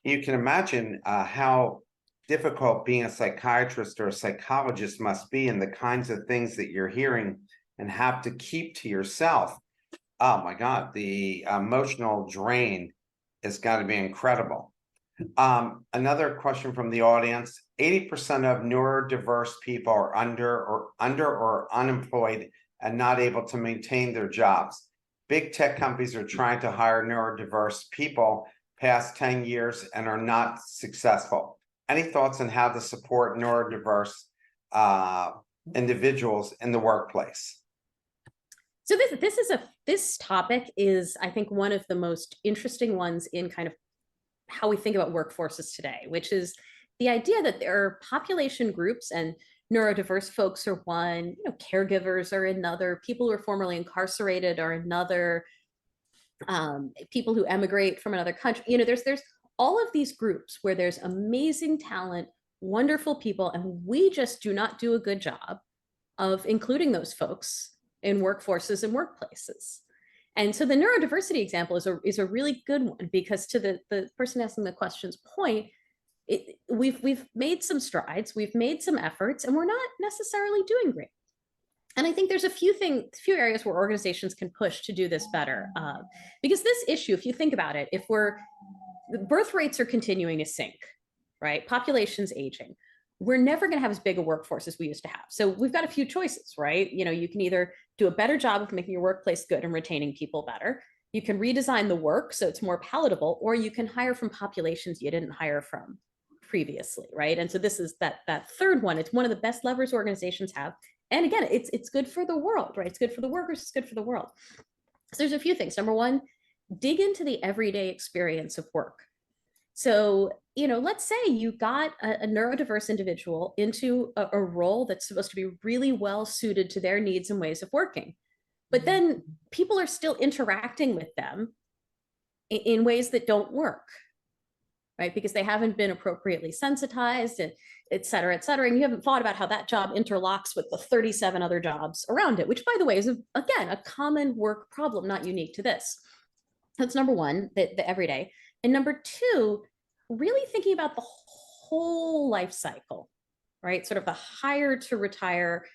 you can imagine how difficult being a psychiatrist or a psychologist must be, and the kinds of things that you're hearing and have to keep to yourself. Oh my God, the emotional drain has got to be incredible. Another question from the audience: 80% of neurodiverse people are under or unemployed and not able to maintain their jobs. Big tech companies are trying to hire neurodiverse people past 10 years and are not successful. Any thoughts on how to support neurodiverse individuals in the workplace? So this topic is, I think, one of the most interesting ones in kind of how we think about workforces today, which is the idea that there are population groups, and neurodiverse folks are one, caregivers are another, people who are formerly incarcerated are another, people who emigrate from another country. There's all of these groups where there's amazing talent, wonderful people, and we just do not do a good job of including those folks in workforces and workplaces. And so the neurodiversity example is a really good one, because to the person asking the question's point, we've made some strides, we've made some efforts, and we're not necessarily doing great. And I think there's a few areas where organizations can push to do this better. Because this issue, if you think about it, if birth rates are continuing to sink, right? Population's aging. We're never going to have as big a workforce as we used to have. So we've got a few choices, right? You can either do a better job of making your workplace good and retaining people better. You can redesign the work so it's more palatable, or you can hire from populations you didn't hire from previously, right? And so this is that third one. It's one of the best levers organizations have. And again, it's good for the world, right? It's good for the workers, it's good for the world. So there's a few things. Number one, dig into the everyday experience of work. So, let's say you got a neurodiverse individual into a role that's supposed to be really well suited to their needs and ways of working. But then people are still interacting with them in ways that don't work, right? Because they haven't been appropriately sensitized, and et cetera, et cetera. And you haven't thought about how that job interlocks with the 37 other jobs around it, which, by the way, is, again, a common work problem, not unique to this. That's number one, the everyday. And number two, really thinking about the whole life cycle, right? Sort of the hire to retire.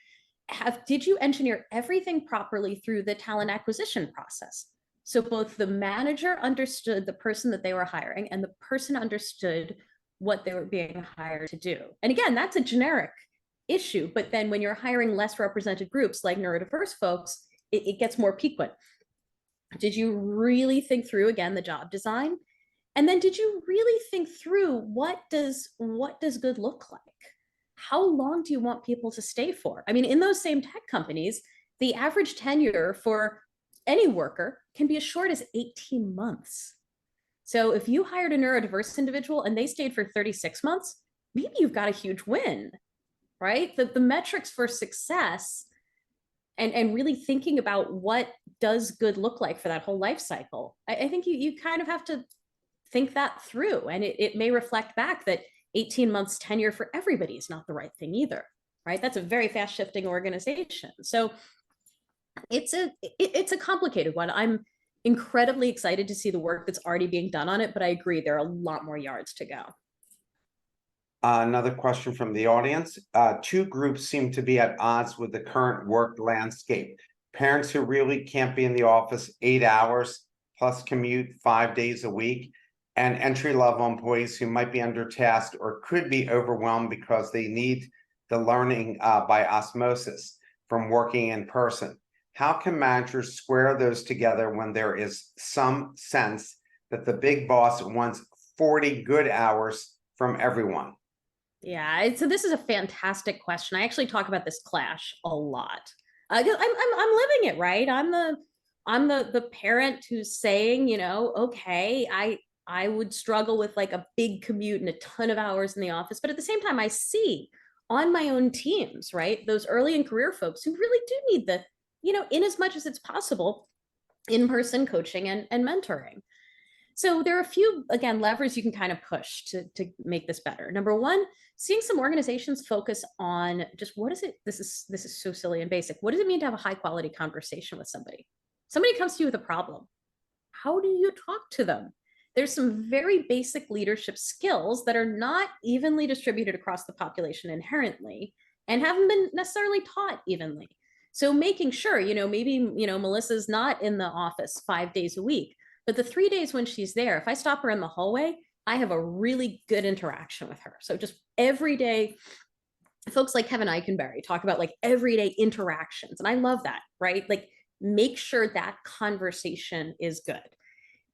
Did you engineer everything properly through the talent acquisition process? So both the manager understood the person that they were hiring, and the person understood what they were being hired to do. And again, that's a generic issue, but then when you're hiring less represented groups like neurodiverse folks, it gets more piquant. Did you really think through, again, the job design? And then did you really think through what does good look like? How long do you want people to stay for? I mean, in those same tech companies, the average tenure for any worker can be as short as 18 months. So if you hired a neurodiverse individual and they stayed for 36 months, maybe you've got a huge win, right? The metrics for success and really thinking about what does good look like for that whole life cycle. I think you kind of have to think that through, and it may reflect back that 18 months tenure for everybody is not the right thing either, right? That's a very fast shifting organization. So it's a complicated one. I'm incredibly excited to see the work that's already being done on it, but I agree there are a lot more yards to go. Another question from the audience. Two groups seem to be at odds with the current work landscape. Parents who really can't be in the office 8 hours plus commute 5 days a week, and entry-level employees who might be undertasked or could be overwhelmed because they need the learning by osmosis from working in person. How can managers square those together when there is some sense that the big boss wants 40 good hours from everyone? Yeah, so this is a fantastic question. I actually talk about this clash a lot. 'Cause I'm living it, right? I'm the parent who's saying, okay, I would struggle with like a big commute and a ton of hours in the office, but at the same time, I see on my own teams, right, those early in career folks who really do need the, in as much as it's possible, in-person coaching and mentoring. So there are a few, again, levers you can kind of push to make this better. Number one, seeing some organizations focus on just what is it? This is so silly and basic. What does it mean to have a high quality conversation with somebody? Somebody comes to you with a problem. How do you talk to them? There's some very basic leadership skills that are not evenly distributed across the population inherently and haven't been necessarily taught evenly. So making sure, maybe, Melissa's not in the office 5 days a week, but the 3 days when she's there, if I stop her in the hallway, I have a really good interaction with her. So just every day, folks like Kevin Eikenberry talk about like everyday interactions. And I love that, right? Like make sure that conversation is good.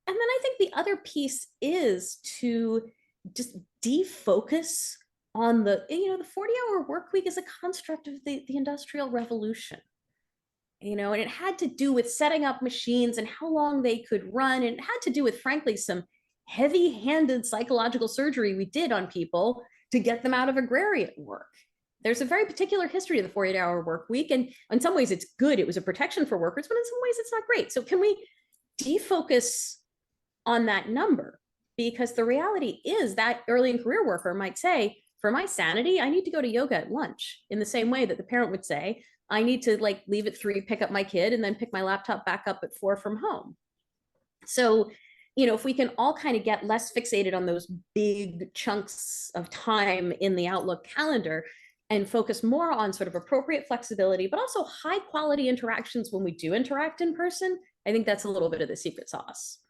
And then I think the other piece is to just defocus on the 40-hour work week is a construct of the Industrial Revolution. And it had to do with setting up machines and how long they could run. And it had to do with, frankly, some heavy-handed psychological surgery we did on people to get them out of agrarian work. There's a very particular history of the 48-hour work week. And in some ways it's good. It was a protection for workers, but in some ways it's not great. So can we defocus on that number? Because the reality is that early in career worker might say, for my sanity, I need to go to yoga at lunch, in the same way that the parent would say, I need to like leave at 3, pick up my kid, and then pick my laptop back up at 4 from home. So, if we can all kind of get less fixated on those big chunks of time in the Outlook calendar and focus more on sort of appropriate flexibility, but also high quality interactions when we do interact in person, I think that's a little bit of the secret sauce.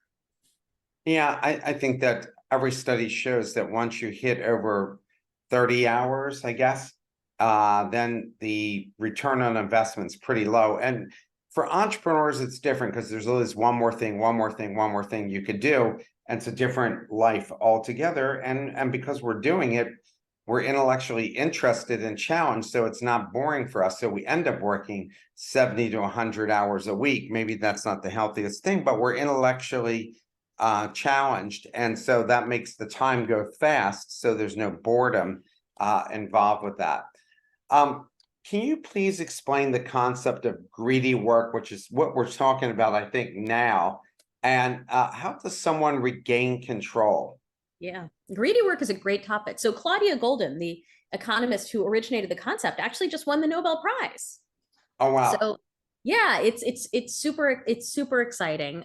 Yeah, I think that every study shows that once you hit over 30 hours, I guess, then the return on investment is pretty low. And for entrepreneurs, it's different because there's always one more thing you could do. And it's a different life altogether. And because we're doing it, we're intellectually interested and challenged. So it's not boring for us. So we end up working 70 to 100 hours a week. Maybe that's not the healthiest thing, but we're intellectually challenged. And so that makes the time go fast. So there's no boredom involved with that. Can you please explain the concept of greedy work, which is what we're talking about, I think, now, and how does someone regain control? Yeah, greedy work is a great topic. So Claudia Golden, the economist who originated the concept, actually just won the Nobel Prize. Oh, wow. So yeah, it's super exciting.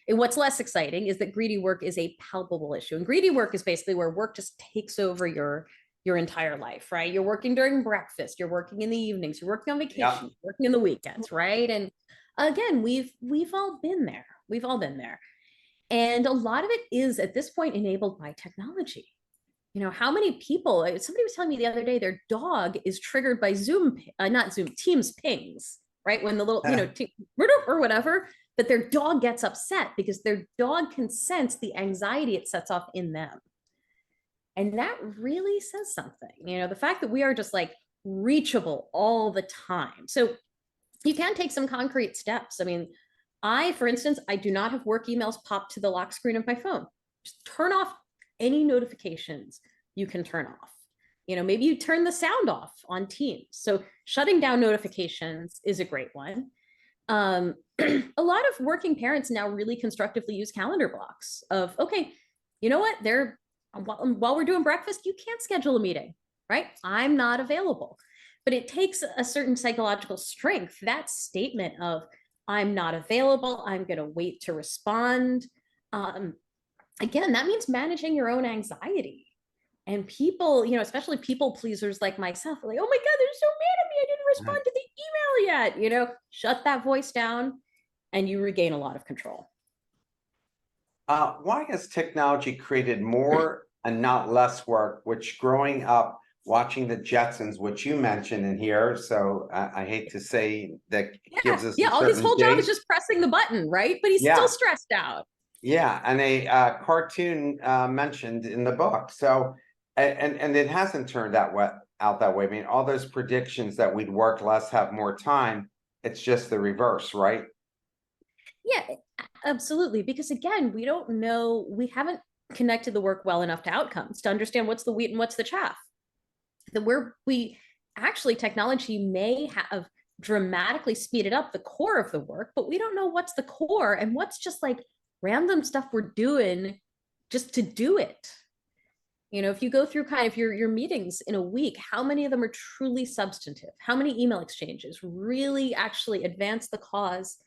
And what's less exciting is that greedy work is a palpable issue. And greedy work is basically where work just takes over your entire life, right? You're working during breakfast, you're working in the evenings, you're working on vacation, Yeah. you're working in the weekends, right? And again, we've all been there. We've all been there. And a lot of it is at this point enabled by technology. How many people, somebody was telling me the other day, their dog is triggered by not Zoom, Teams pings, right? When the little, or whatever, that their dog gets upset because their dog can sense the anxiety it sets off in them. And that really says something, the fact that we are just like reachable all the time. So you can take some concrete steps. I mean, for instance, I do not have work emails pop to the lock screen of my phone. Just turn off any notifications you can turn off. Maybe you turn the sound off on Teams. So shutting down notifications is a great one. A lot of working parents now really constructively use calendar blocks of, okay, you know what? While we're doing breakfast, you can't schedule a meeting, right? I'm not available. But it takes a certain psychological strength, that statement of, I'm not available, I'm going to wait to respond. Again, that means managing your own anxiety. And people, especially people pleasers like myself, are like, oh my God, they're so mad at me. I didn't respond to the email yet. Shut that voice down and you regain a lot of control. Why has technology created more and not less work, which growing up watching the Jetsons, which you mentioned in here, so I hate to say that gives us his whole job is just pressing the button, right? But he's still stressed out. Yeah, and a cartoon mentioned in the book. So, and it hasn't turned out that way. I mean, all those predictions that we'd work less, have more time, it's just the reverse, right? Yeah, absolutely. Because again, we don't know, we haven't connected the work well enough to outcomes to understand what's the wheat and what's the chaff. That we actually, technology may have dramatically speeded up the core of the work, but we don't know what's the core and what's just like random stuff we're doing just to do it. You know, if you go through kind of your meetings in a week, how many of them are truly substantive? How many email exchanges really actually advance the cause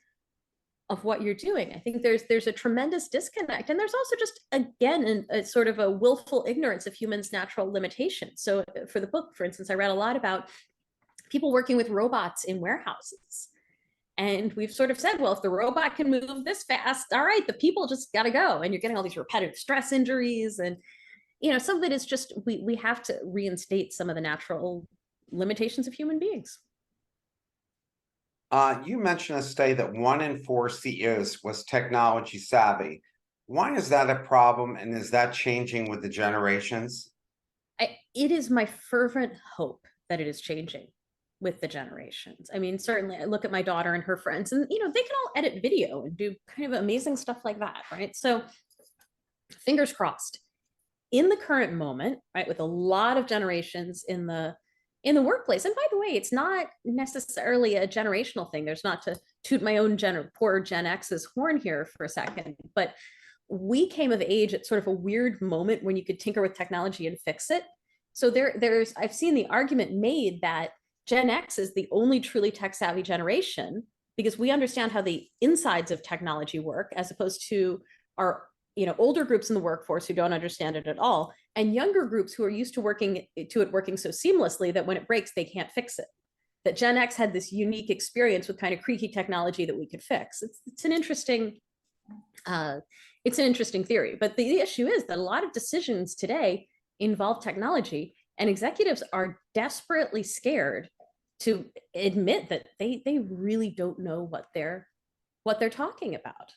of what you're doing? I think there's a tremendous disconnect, and there's also just again a sort of a willful ignorance of humans' natural limitations. So for the book, for instance, I read a lot about people working with robots in warehouses. And we've sort of said, well, if the robot can move this fast, all right, the people just got to go. And you're getting all these repetitive stress injuries. And, you know, some of it is just we have to reinstate some of the natural limitations of human beings. You mentioned a study that 1 in 4 CEOs was technology savvy. Why is that a problem, and is that changing with the generations? It is my fervent hope that it is changing with the generations. I mean, certainly I look at my daughter and her friends, and you know, they can all edit video and do kind of amazing stuff like that, right? So fingers crossed. In the current moment, right, with a lot of generations in the workplace. And by the way, it's not necessarily a generational thing. There's not to toot my own poor Gen X's horn here for a second, but we came of age at sort of a weird moment when you could tinker with technology and fix it. So there's I've seen the argument made that Gen X is the only truly tech savvy generation because we understand how the insides of technology work, as opposed to our, you know, older groups in the workforce who don't understand it at all, and younger groups who are used to working so seamlessly that when it breaks they can't fix it. That Gen X had this unique experience with kind of creaky technology that we could fix. It's an interesting uh, it's an interesting theory. But the issue is that a lot of decisions today involve technology, and executives are desperately scared to admit that they really don't know what they're talking about.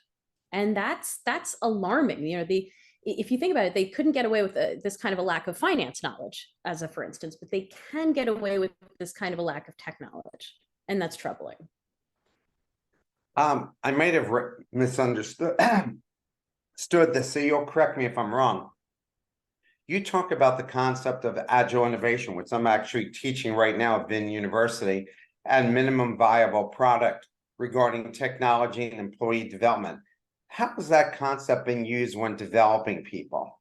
And that's alarming. You know, the if you think about it, they couldn't get away with this kind of a lack of finance knowledge, as a for instance, but they can get away with this kind of a lack of tech knowledge, and that's troubling. I might have misunderstood stood this, so you'll correct me if I'm wrong. You talk about the concept of agile innovation, which I'm actually teaching right now at Vin University, and minimum viable product regarding technology and employee development. How is that concept being used when developing people?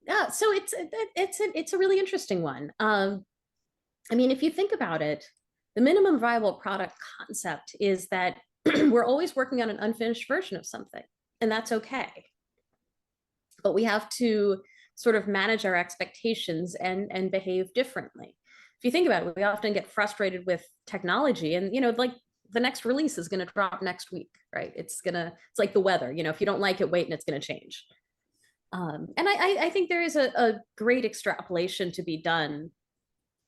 Yeah, so it's a really interesting one. I mean, if you think about it, the minimum viable product concept is that we're always working on an unfinished version of something, and that's okay. But we have to sort of manage our expectations and behave differently. If you think about it, we often get frustrated with technology, and you know, like the next release is going to drop next week, right? It's like the weather. You know, if you don't like it, wait, and it's going to change. And I think there is a great extrapolation to be done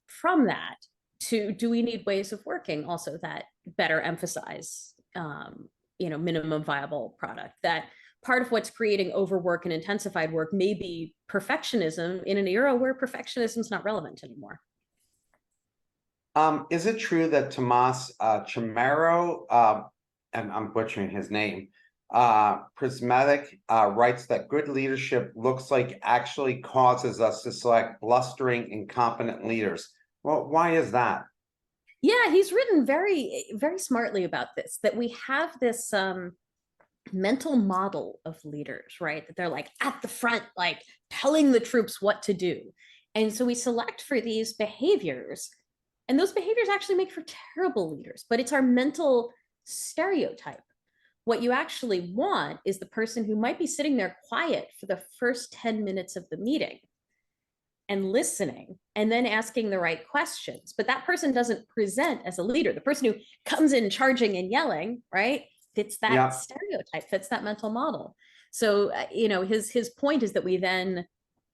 from that to, do we need ways of working also that better emphasize, you know, minimum viable product? That part of what's creating overwork and intensified work may be perfectionism in an era where perfectionism is not relevant anymore. Is it true that Tomas Chamorro, and I'm butchering his name, Prismatic, writes that good leadership looks like actually causes us to select blustering, incompetent leaders? Well, why is that? Yeah, he's written very smartly about this, that we have this mental model of leaders, right? That they're like at the front, like telling the troops what to do. And so we select for these behaviors, and those behaviors actually make for terrible leaders, but it's our mental stereotype. What you actually want is the person who might be sitting there quiet for the first 10 minutes of the meeting and listening and then asking the right questions. But that person doesn't present as a leader. The person who comes in charging and yelling, right, fits that Yeah. stereotype, fits that mental model. So, you know, his point is that we then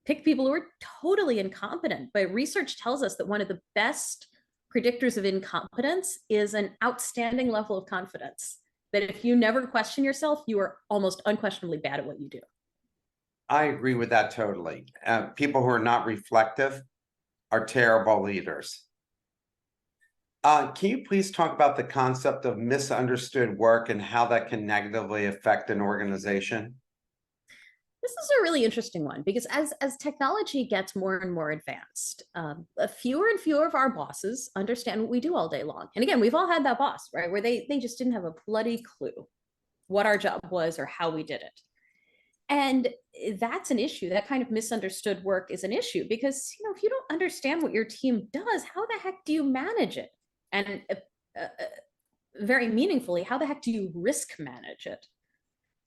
pick people who are totally incompetent. But research tells us that one of the best predictors of incompetence is an outstanding level of confidence. that if you never question yourself, you are almost unquestionably bad at what you do. I agree with that totally. People who are not reflective are terrible leaders. Can you please talk about the concept of misunderstood work and how that can negatively affect an organization? This is a really interesting one because as technology gets more and more advanced, fewer and fewer of our bosses understand what we do all day long. And again, we've all had that boss, right, where they just didn't have a bloody clue what our job was or how we did it. And that's an issue. That kind of misunderstood work is an issue because, if you don't understand what your team does, how the heck do you manage it? And very meaningfully, how the heck do you risk manage it?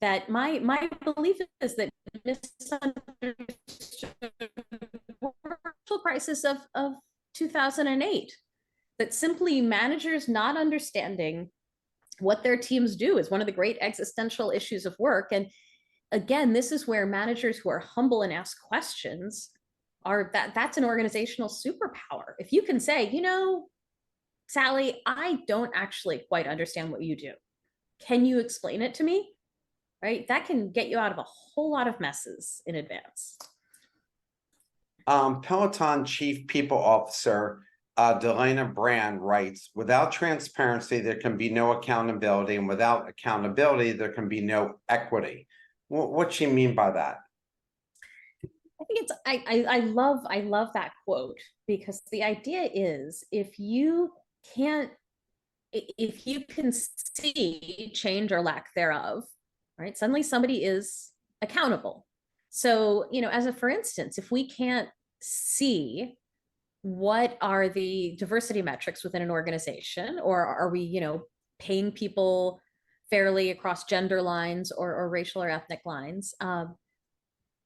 That my belief is that misunderstood crisis of 2008, that simply managers not understanding what their teams do is one of the great existential issues of work. And again, this is where managers who are humble and ask questions that's an organizational superpower. If you can say, Sally, I don't actually quite understand what you do. Can you explain it to me? Right? That can get you out of a whole lot of messes in advance. Peloton Chief People Officer Delana Brand writes, without transparency, there can be no accountability, and without accountability, there can be no equity. What's she mean by that? I think I love that quote because the idea is if you can see change or lack thereof, right? Suddenly somebody is accountable. So, for instance, if we can't see what are the diversity metrics within an organization, or are we, paying people fairly across gender lines or racial or ethnic lines, how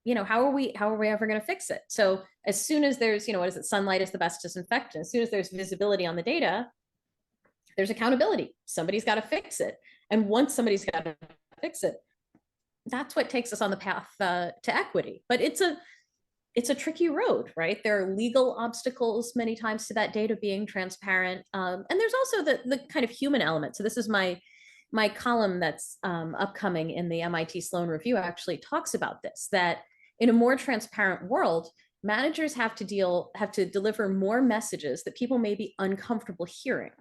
are we ever going to fix it? So as soon as there's, what is it? Sunlight is the best disinfectant. As soon as there's visibility on the data, there's accountability. Somebody's got to fix it. And once somebody's got to fix it, that's what takes us on the path to equity. But it's a tricky road, right? There are legal obstacles many times to that data being transparent. And there's also the kind of human element. So this is my column that's upcoming in the MIT Sloan Review actually talks about this, that in a more transparent world, managers have to deliver more messages that people may be uncomfortable hearing.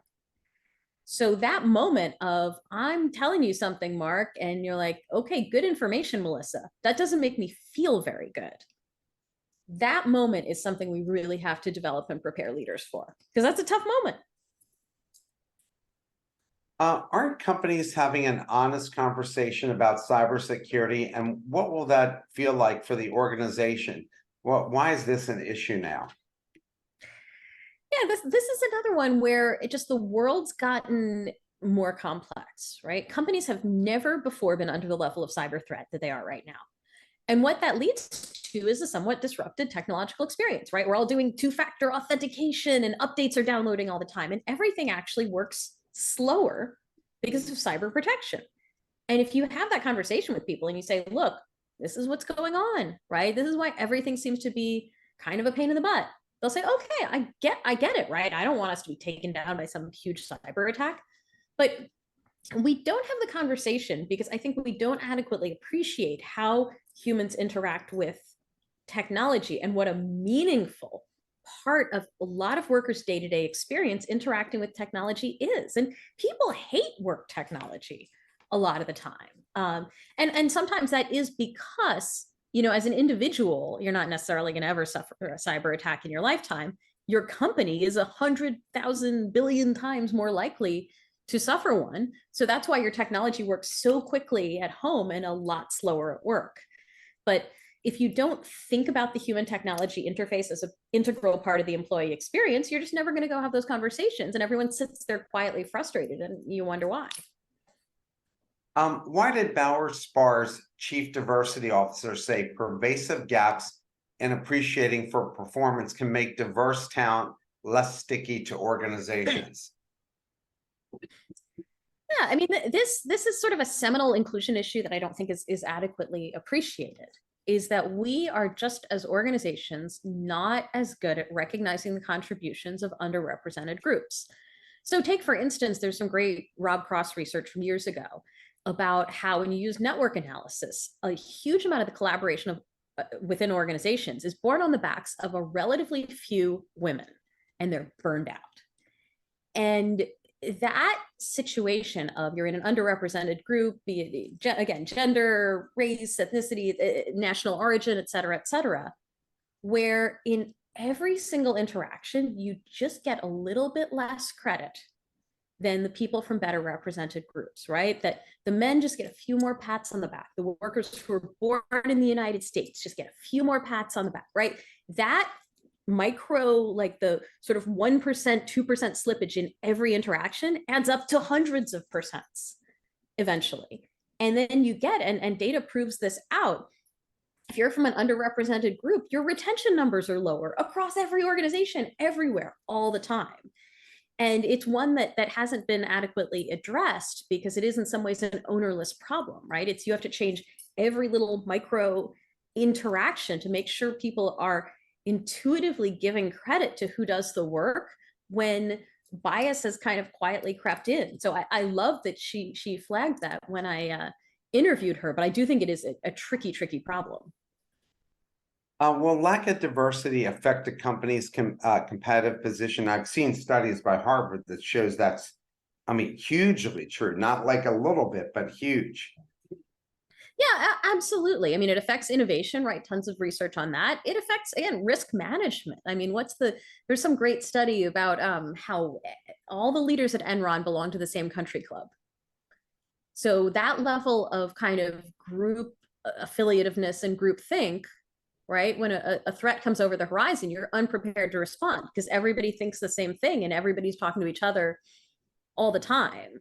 So that moment of, I'm telling you something, Mark, and you're like, okay, good information, Melissa. That doesn't make me feel very good. That moment is something we really have to develop and prepare leaders for, because that's a tough moment. Aren't companies having an honest conversation about cybersecurity, and what will that feel like for the organization? Why is this an issue now? Yeah, this is another one where the world's gotten more complex, right? Companies have never before been under the level of cyber threat that they are right now. And what that leads to is a somewhat disrupted technological experience, right? We're all doing two-factor authentication and updates are downloading all the time, and everything actually works slower because of cyber protection. And if you have that conversation with people and you say, look, this is what's going on, right? This is why everything seems to be kind of a pain in the butt. They'll say, okay, I get it, right? I don't want us to be taken down by some huge cyber attack. But we don't have the conversation because I think we don't adequately appreciate how humans interact with technology and what a meaningful part of a lot of workers' day-to-day experience interacting with technology is. And people hate work technology a lot of the time. And sometimes that is because, as an individual, you're not necessarily going to ever suffer a cyber attack in your lifetime. Your company is 100,000 billion times more likely to suffer one. So that's why your technology works so quickly at home and a lot slower at work. But if you don't think about the human technology interface as an integral part of the employee experience, you're just never going to go have those conversations, and everyone sits there quietly frustrated, and you wonder why. Why did Bauer Spar's chief diversity officer say pervasive gaps in appreciating for performance can make diverse talent less sticky to organizations? Yeah, I mean, this is sort of a seminal inclusion issue that I don't think is adequately appreciated, is that we are just as organizations not as good at recognizing the contributions of underrepresented groups. So take, for instance, there's some great Rob Cross research from years ago about how when you use network analysis, a huge amount of the collaboration of within organizations is born on the backs of a relatively few women, and they're burned out. And that situation of you're in an underrepresented group, be it again, gender, race, ethnicity, national origin, et cetera, where in every single interaction, you just get a little bit less credit than the people from better represented groups, right? That the men just get a few more pats on the back. The workers who were born in the United States just get a few more pats on the back, right? That micro, like the sort of 1%, 2% slippage in every interaction adds up to hundreds of percents eventually. And then you get, and data proves this out, if you're from an underrepresented group, your retention numbers are lower across every organization, everywhere, all the time. And it's one that hasn't been adequately addressed because it is in some ways an ownerless problem, right? It's you have to change every little micro interaction to make sure people are intuitively giving credit to who does the work when bias has kind of quietly crept in. So I love that she flagged that when I interviewed her, but I do think it is a tricky problem. Will lack of diversity affect a company's competitive position? I've seen studies by Harvard that shows that's, I mean, hugely true, not like a little bit, but huge. Yeah, absolutely. I mean, it affects innovation, right? Tons of research on that. It affects, again, risk management. I mean, there's some great study about how all the leaders at Enron belong to the same country club. So that level of kind of group affiliativeness and group think, right? When a threat comes over the horizon, you're unprepared to respond because everybody thinks the same thing and everybody's talking to each other all the time.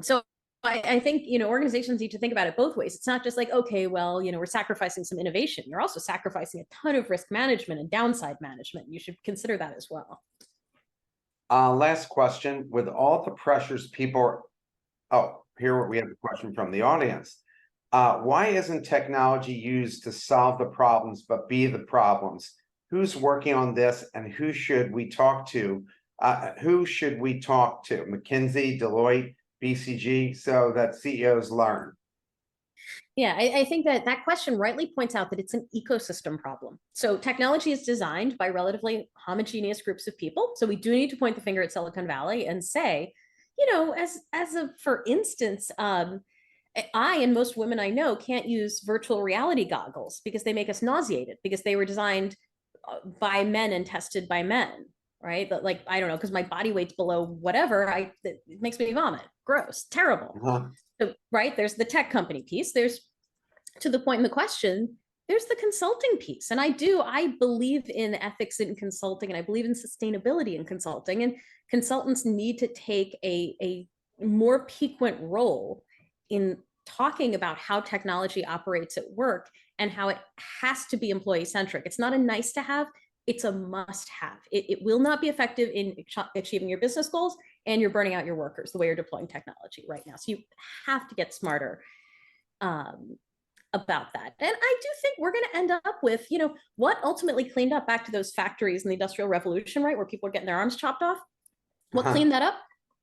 So I think, organizations need to think about it both ways. It's not just like, okay, well, we're sacrificing some innovation. You're also sacrificing a ton of risk management and downside management. You should consider that as well. Last question. With all the pressures here we have a question from the audience. Why isn't technology used to solve the problems, but be the problems? Who's working on this and who should we talk to? McKinsey, Deloitte, BCG, so that CEOs learn. Yeah, I think that question rightly points out that it's an ecosystem problem. So technology is designed by relatively homogeneous groups of people. So we do need to point the finger at Silicon Valley and say, for instance, I and most women I know can't use virtual reality goggles because they make us nauseated because they were designed by men and tested by men, right? But like, I don't know, because my body weight's below whatever, it makes me vomit. Gross, terrible. So, right, there's the tech company piece. There's, to the point in the question, there's the consulting piece. And I believe in ethics in consulting, and I believe in sustainability in consulting. And consultants need to take a more piquant role in talking about how technology operates at work and how it has to be employee centric. It's not a nice to have, it's a must have. It will not be effective in achieving your business goals, and you're burning out your workers the way you're deploying technology right now. So you have to get smarter about that. And I do think we're going to end up with, what ultimately cleaned up back to those factories in the Industrial Revolution, right, where people were getting their arms chopped off. What cleaned that up?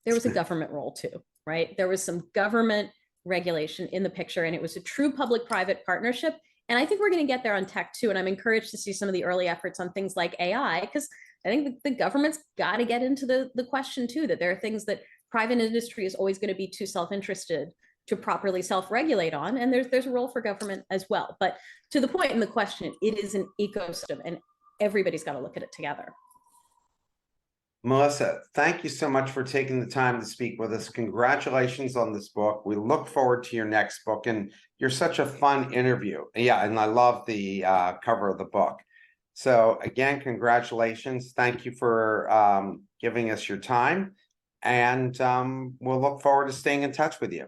There was a government role too, right? There was some government regulation in the picture, and it was a true public-private partnership. And I think we're going to get there on tech too. And I'm encouraged to see some of the early efforts on things like AI, because I think the government's got to get into the question too, that there are things that private industry is always going to be too self-interested to properly self-regulate on. And there's a role for government as well. But to the point in the question, it is an ecosystem and everybody's got to look at it together. Melissa, thank you so much for taking the time to speak with us. Congratulations on this book. We look forward to your next book, and you're such a fun interview. Yeah, and I love the cover of the book. So again, congratulations. Thank you for giving us your time, and we'll look forward to staying in touch with you.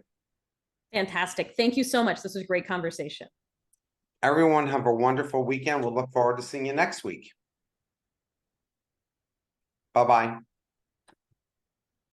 Fantastic. Thank you so much. This was a great conversation. Everyone have a wonderful weekend. We'll look forward to seeing you next week. Bye-bye.